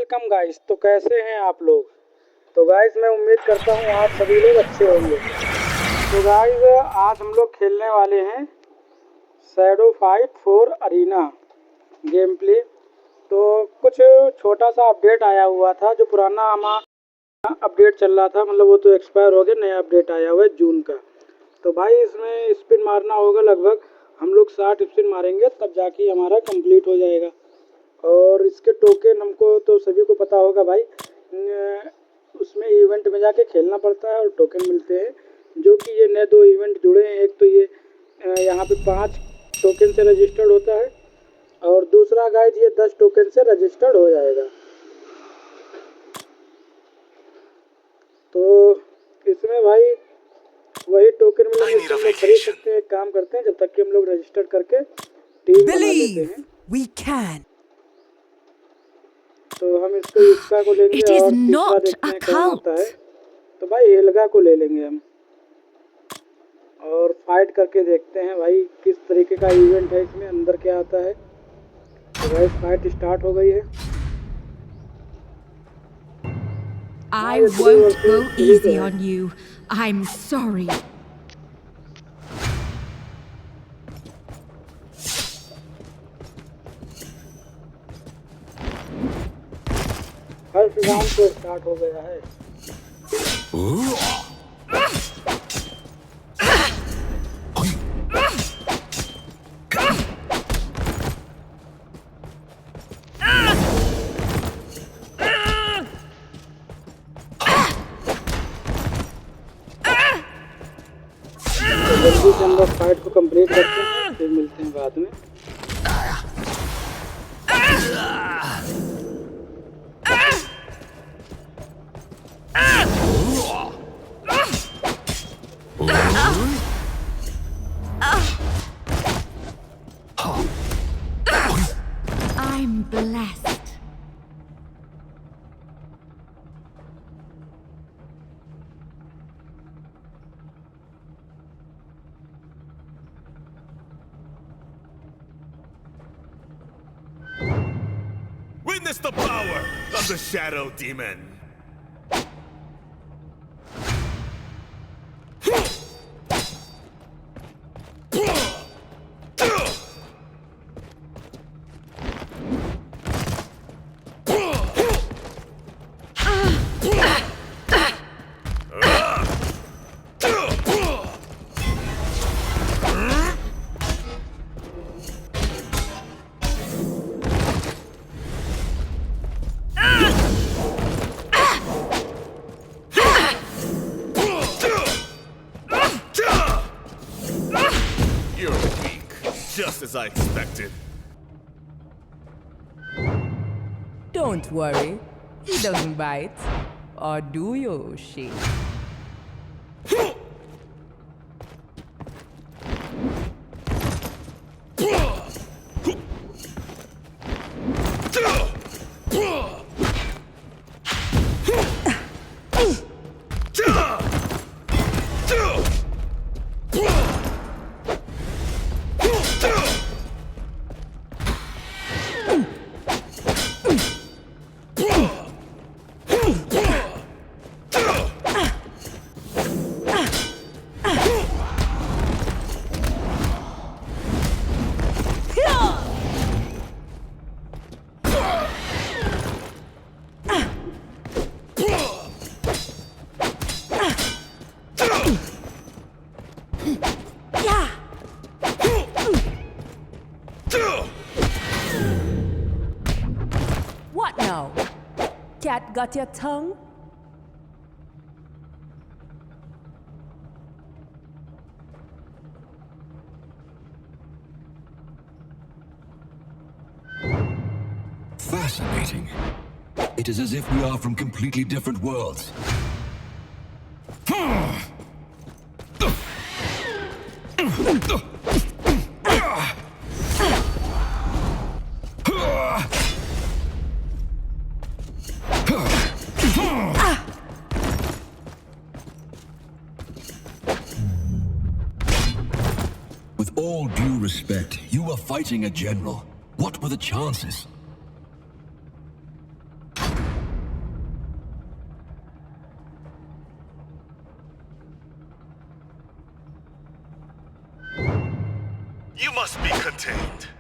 Welcome guys. तो कैसे हैं आप लोग? तो गाइस मैं उम्मीद करता हूँ आप सभी लोग अच्छे होंगे। तो गाइस आज हम लोग खेलने वाले हैं shadow fight 4 arena game play. तो कुछ छोटा सा अपडेट आया हुआ था, जो पुराना हमारा अपडेट चल रहा था, मतलब वो तो एक्सपायर हो गया, नया अपडेट आया हुआ है जून का। तो भाई इसमें स्पिन मारना होगा, लगभग हम लोग 60 स्पिन मारेंगे तब जाके हमारा कंप्लीट हो जाएगा। और इसके टोकन हमको तो सभी को पता होगा भाई, उसमें इवेंट में जाके खेलना पड़ता है और टोकन मिलते हैं, जो कि ये नए 2 इवेंट जुड़े हैं। एक तो ये यहाँ पे 5 टोकन से रजिस्टर्ड होता है और दूसरा गाइस ये 10 टोकन से रजिस्टर्ड हो जाएगा। तो इसमें भाई वही टोकन मिलेंगे, हम लोग खरीद सकते हैं। एक काम करते हैं, जब तक कि हम लोग रजिस्टर करके टीम बना लेते हैं। We can. तो हम इसको युक्ता को लेंगे और तीसरा देखते हैं कौन आता है। तो भाई एल्गा को ले लेंगे हम और फाइट करके देखते हैं भाई किस तरीके का इवेंट है, इसमें अंदर क्या आता है। तो भाई फाइट स्टार्ट हो गई है। I won't go easy on you. I'm sorry. First round तो स्टार्ट हो गया है। तो जल्दी से हम लोग फाइट को कंप्लीट करते हैं, फिर मिलते हैं बाद में। I'm blessed. Witness the power of the Shadow Demon! Just as I expected. Don't worry, he doesn't bite. Or do you, she? What now? Cat got your tongue? Fascinating. It is as if we are from completely different worlds. With all due respect, you were fighting a general. What were the chances? You must be contained.